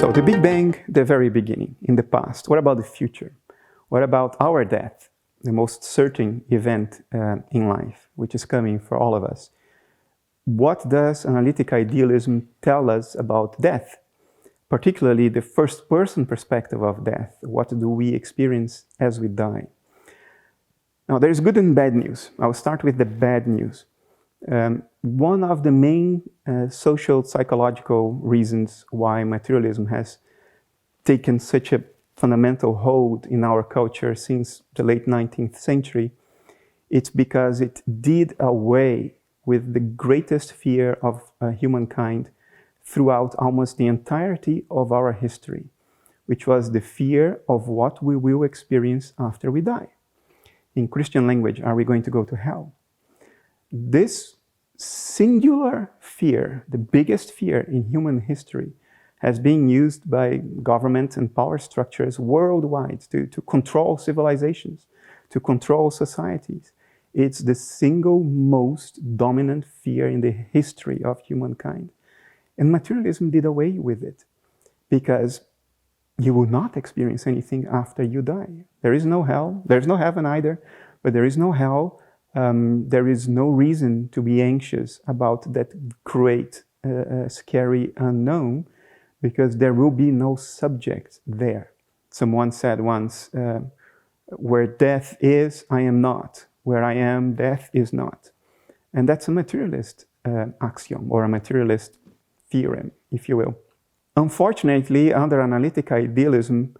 So the Big Bang, the very beginning, in the past. What about the future? What about our death, the most certain event in life, which is coming for all of us? What does analytic idealism tell us about death? Particularly the first-person perspective of death. What do we experience as we die? Now, there's good and bad news. I'll start with the bad news. One of the main social psychological reasons why materialism has taken such a fundamental hold in our culture since the late 19th century, it's because it did away with the greatest fear of humankind throughout almost the entirety of our history, which was the fear of what we will experience after we die. In Christian language, are we going to go to hell? This singular fear, the biggest fear in human history, has been used by governments and power structures worldwide to control civilizations, to control societies. It's the single most dominant fear in the history of humankind. And materialism did away with it, because you will not experience anything after you die. There is no hell, there's no heaven either, but there is no hell. There is no reason to be anxious about that great, scary unknown, because there will be no subject there. Someone said once, where death is, I am not. Where I am, death is not. And that's a materialist axiom, or a materialist theorem, if you will. Unfortunately, under analytic idealism,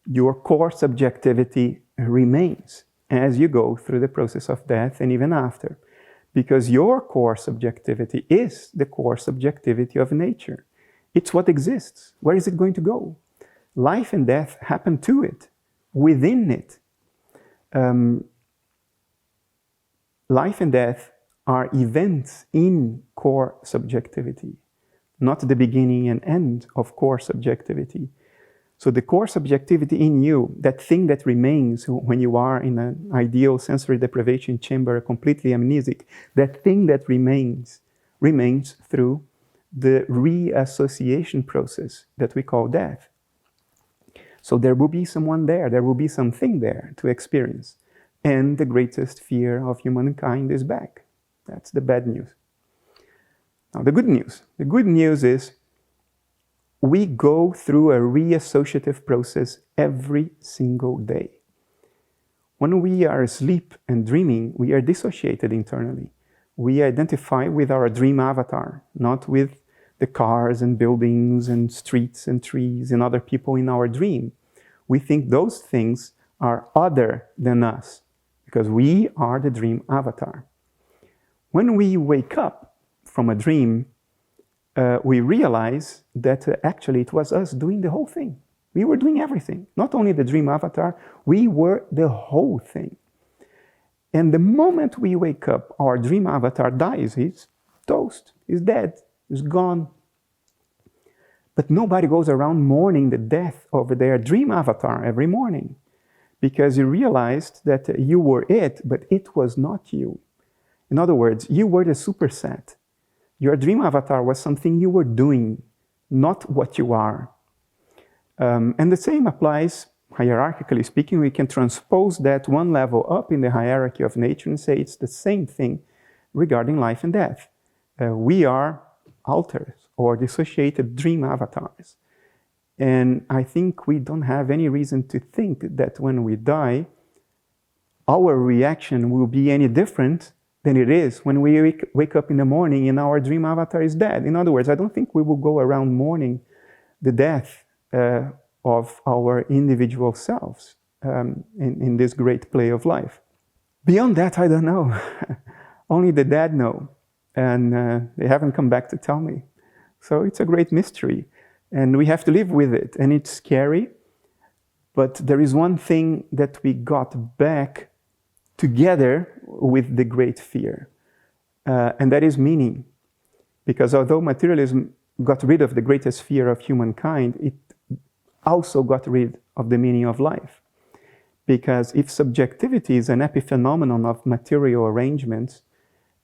your core subjectivity remains as you go through the process of death and even after, because your core subjectivity is the core subjectivity of nature. It's what exists. Where is it going to go? Life and death happen to it, within it. Life and death are events in core subjectivity, not the beginning and end of core subjectivity. So the core subjectivity in you, that thing that remains when you are in an ideal sensory deprivation chamber, completely amnesic, that thing that remains through the reassociation process that we call death. So there will be someone there will be something there to experience. And the greatest fear of humankind is back. That's the bad news. Now the good news. The good news is we go through a reassociative process every single day. When we are asleep and dreaming, we are dissociated internally. We identify with our dream avatar, not with the cars and buildings and streets and trees and other people in our dream. We think those things are other than us, because we are the dream avatar. When we wake up from a dream, we realize that actually it was us doing the whole thing. We were doing everything. Not only the dream avatar, we were the whole thing. And the moment we wake up, our dream avatar dies. He's toast, he's dead, he's gone. But nobody goes around mourning the death of their dream avatar every morning, because you realized that you were it, but it was not you. In other words, you were the superset. Your dream avatar was something you were doing, not what you are. And the same applies, hierarchically speaking. We can transpose that one level up in the hierarchy of nature and say it's the same thing regarding life and death. We are alters or dissociated dream avatars. And I think we don't have any reason to think that when we die, our reaction will be any different than it is when we wake up in the morning and our dream avatar is dead. In other words, I don't think we will go around mourning the death of our individual selves in this great play of life. Beyond that, I don't know. Only the dead know. And they haven't come back to tell me. So it's a great mystery. And we have to live with it. And it's scary. But there is one thing that we got back together with the great fear. And that is meaning. Because although materialism got rid of the greatest fear of humankind, it also got rid of the meaning of life. Because if subjectivity is an epiphenomenon of material arrangements,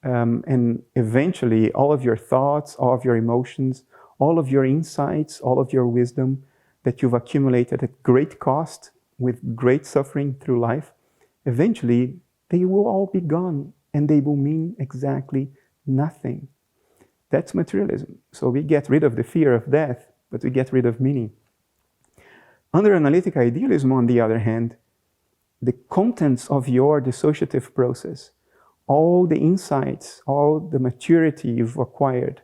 and eventually all of your thoughts, all of your emotions, all of your insights, all of your wisdom that you've accumulated at great cost, with great suffering through life, eventually they will all be gone and they will mean exactly nothing. That's materialism. So we get rid of the fear of death, but we get rid of meaning. Under analytic idealism, on the other hand, the contents of your dissociative process, all the insights, all the maturity you've acquired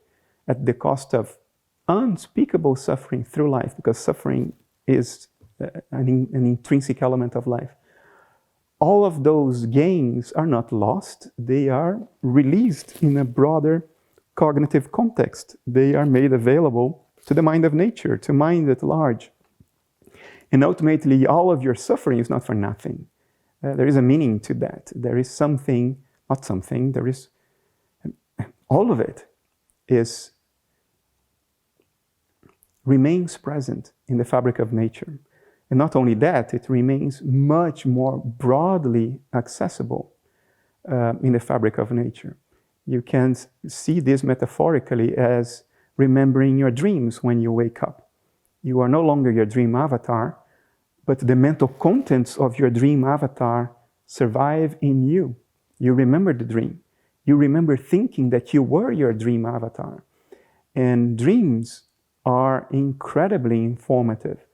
at the cost of unspeakable suffering through life, because suffering is an intrinsic element of life. All of those gains are not lost, they are released in a broader cognitive context. They are made available to the mind of nature, to mind at large. And ultimately, all of your suffering is not for nothing. There is a meaning to that. There is something, not something, there is, all of it remains present in the fabric of nature. And not only that, it remains much more broadly accessible in the fabric of nature. You can see this metaphorically as remembering your dreams when you wake up. You are no longer your dream avatar, but the mental contents of your dream avatar survive in you. You remember the dream. You remember thinking that you were your dream avatar. And dreams are incredibly informative.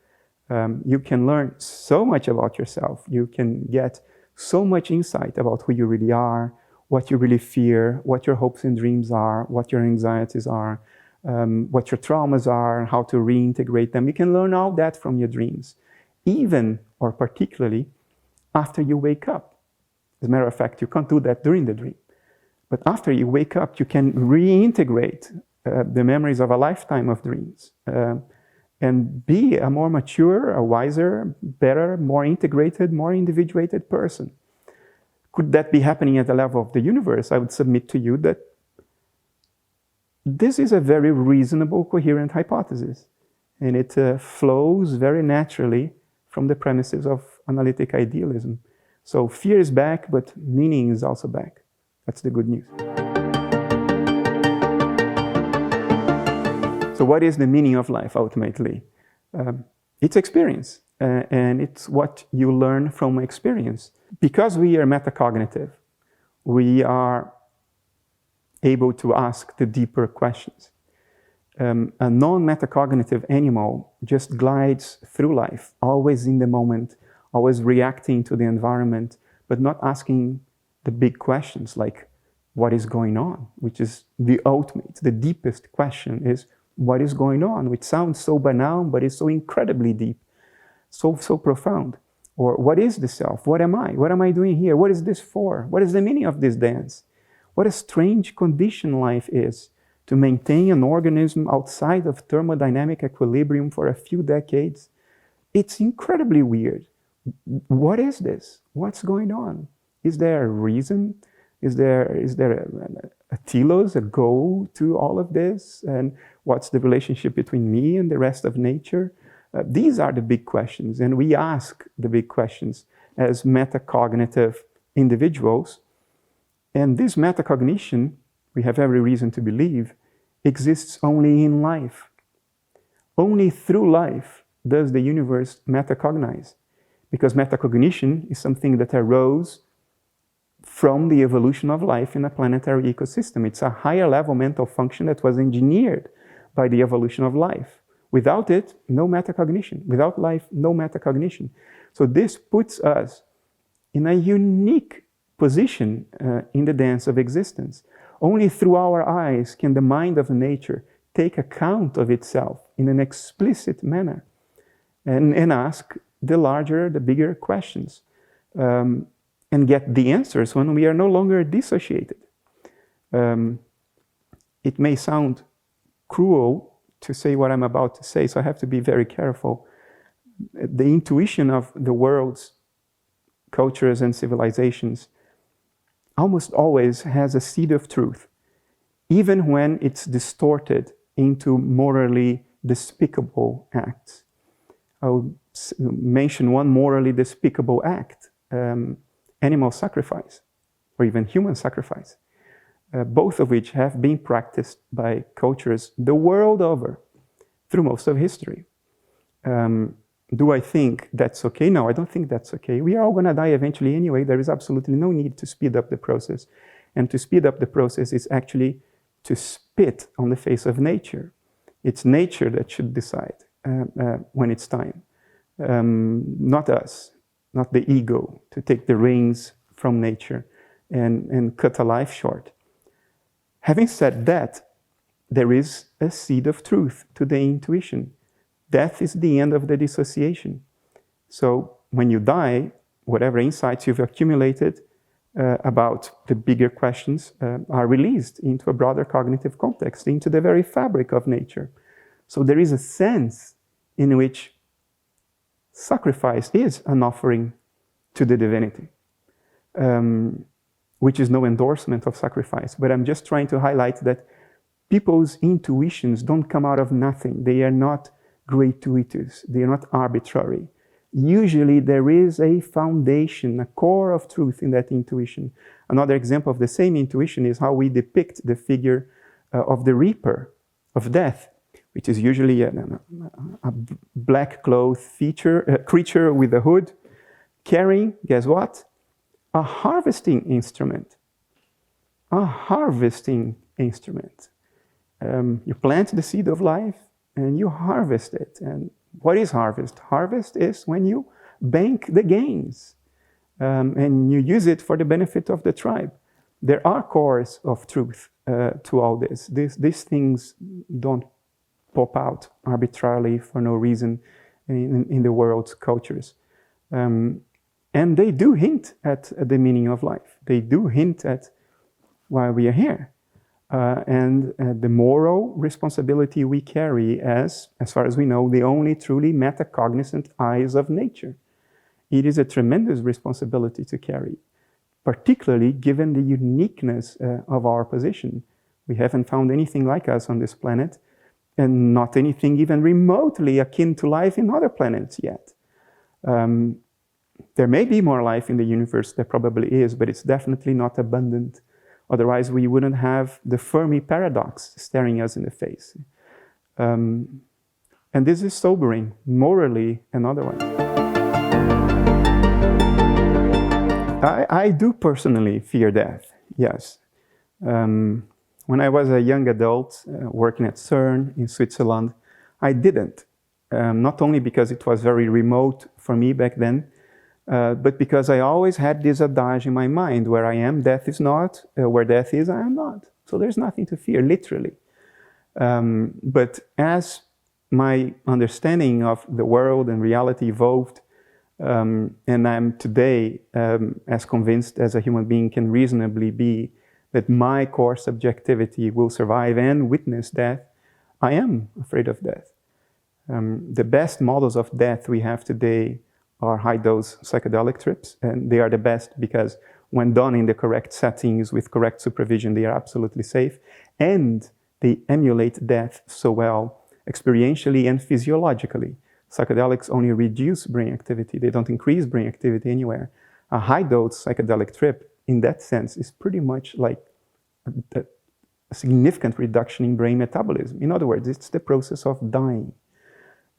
You can learn so much about yourself. You can get so much insight about who you really are, what you really fear, what your hopes and dreams are, what your anxieties are, what your traumas are, how to reintegrate them. You can learn all that from your dreams, even or particularly after you wake up. As a matter of fact, you can't do that during the dream. But after you wake up, you can reintegrate the memories of a lifetime of dreams and be a more mature, a wiser, better, more integrated, more individuated person. Could that be happening at the level of the universe? I would submit to you that this is a very reasonable, coherent hypothesis. And it flows very naturally from the premises of analytic idealism. So fear is back, but meaning is also back. That's the good news. So what is the meaning of life, ultimately? It's experience, and it's what you learn from experience. Because we are metacognitive, we are able to ask the deeper questions. A non-metacognitive animal just glides through life, always in the moment, always reacting to the environment, but not asking the big questions like, what is going on? Which is the ultimate, the deepest question is, what is going on? Which sounds so banal, but is so incredibly deep, so profound. Or what is the self? What am I? What am I doing here? What is this for? What is the meaning of this dance? What a strange condition life is to maintain an organism outside of thermodynamic equilibrium for a few decades. It's incredibly weird. What is this? What's going on? Is there a reason? Is there a telos, a goal to all of this? And what's the relationship between me and the rest of nature? These are the big questions, and we ask the big questions as metacognitive individuals. And this metacognition, we have every reason to believe, exists only in life. Only through life does the universe metacognize, because metacognition is something that arose from the evolution of life in a planetary ecosystem. It's a higher level mental function that was engineered by the evolution of life. Without it, no metacognition. Without life, no metacognition. So this puts us in a unique position in the dance of existence. Only through our eyes can the mind of nature take account of itself in an explicit manner and ask the larger, the bigger questions. And get the answers when we are no longer dissociated. It may sound cruel to say what I'm about to say, so I have to be very careful. The intuition of the world's cultures and civilizations almost always has a seed of truth, even when it's distorted into morally despicable acts. I'll mention one morally despicable act. Animal sacrifice, or even human sacrifice, both of which have been practiced by cultures the world over, through most of history. Do I think that's okay? No, I don't think that's okay. We are all going to die eventually anyway. There is absolutely no need to speed up the process. And to speed up the process is actually to spit on the face of nature. It's nature that should decide when it's time. Not us, not the ego, to take the reins from nature and cut a life short. Having said that, there is a seed of truth to the intuition. Death is the end of the dissociation. So when you die, whatever insights you've accumulated about the bigger questions are released into a broader cognitive context, into the very fabric of nature. So there is a sense in which sacrifice is an offering to the divinity, which is no endorsement of sacrifice. But I'm just trying to highlight that people's intuitions don't come out of nothing. They are not gratuitous. They are not arbitrary. Usually there is a foundation, a core of truth in that intuition. Another example of the same intuition is how we depict the figure of the reaper of death, which is usually a black-clothed creature with a hood, carrying, guess what? A harvesting instrument. A harvesting instrument. You plant the seed of life and you harvest it. And what is harvest? Harvest is when you bank the gains and you use it for the benefit of the tribe. There are cores of truth to all this. These things don't pop out arbitrarily for no reason in the world's cultures. And they do hint at the meaning of life. They do hint at why we are here. And the moral responsibility we carry as far as we know, the only truly metacognizant eyes of nature. It is a tremendous responsibility to carry, particularly given the uniqueness of our position. We haven't found anything like us on this planet, and not anything even remotely akin to life in other planets yet. There may be more life in the universe, there probably is, but it's definitely not abundant. Otherwise, we wouldn't have the Fermi paradox staring us in the face. And this is sobering, morally and otherwise. I do personally fear death, yes. When I was a young adult working at CERN in Switzerland, I didn't. Not only because it was very remote for me back then, but because I always had this adage in my mind, where I am, death is not, where death is, I am not. So there's nothing to fear, literally. But as my understanding of the world and reality evolved, and I'm today as convinced as a human being can reasonably be that my core subjectivity will survive and witness death, I am afraid of death. The best models of death we have today are high-dose psychedelic trips, and they are the best because when done in the correct settings with correct supervision, they are absolutely safe, and they emulate death so well, experientially and physiologically. Psychedelics only reduce brain activity, they don't increase brain activity anywhere. A high-dose psychedelic trip, in that sense, is pretty much like a significant reduction in brain metabolism. In other words, it's the process of dying.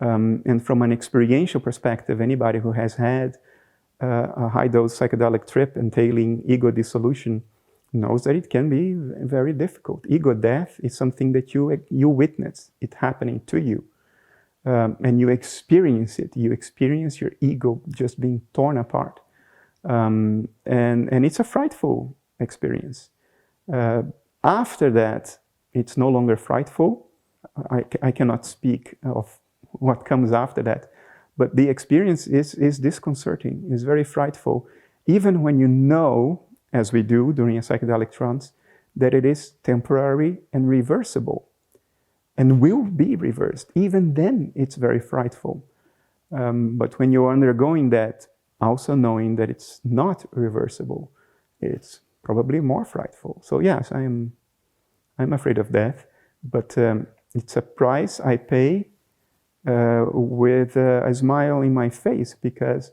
And from an experiential perspective, anybody who has had a high-dose psychedelic trip entailing ego dissolution knows that it can be very difficult. Ego death is something that you witness it happening to you. And you experience it. You experience your ego just being torn apart. And it's a frightful experience. After that, it's no longer frightful. I cannot speak of what comes after that. But the experience is disconcerting, is very frightful, even when you know, as we do during a psychedelic trance, that it is temporary and reversible, and will be reversed. Even then, it's very frightful. But when you're undergoing that, also knowing that it's not reversible, it's probably more frightful. So yes, I'm afraid of death, but it's a price I pay with a smile in my face, because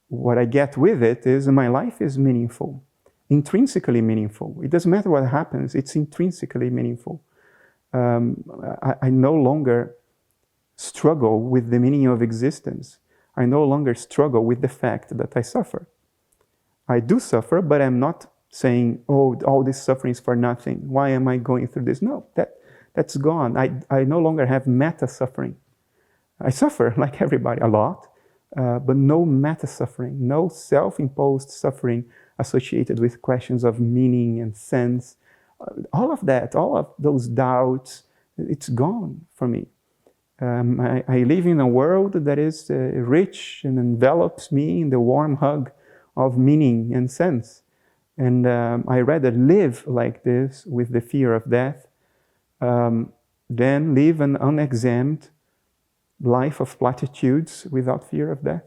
what I get with it is my life is meaningful, intrinsically meaningful. It doesn't matter what happens, it's intrinsically meaningful. I no longer struggle with the meaning of existence. I no longer struggle with the fact that I suffer. I do suffer, but I'm not saying, oh, all this suffering is for nothing. Why am I going through this? No, that's gone. I no longer have meta-suffering. I suffer like everybody a lot, but no meta-suffering, no self-imposed suffering associated with questions of meaning and sense. All of that, all of those doubts, it's gone for me. I live in a world that is rich and envelops me in the warm hug of meaning and sense. And I rather live like this with the fear of death than live an unexamined life of platitudes without fear of death.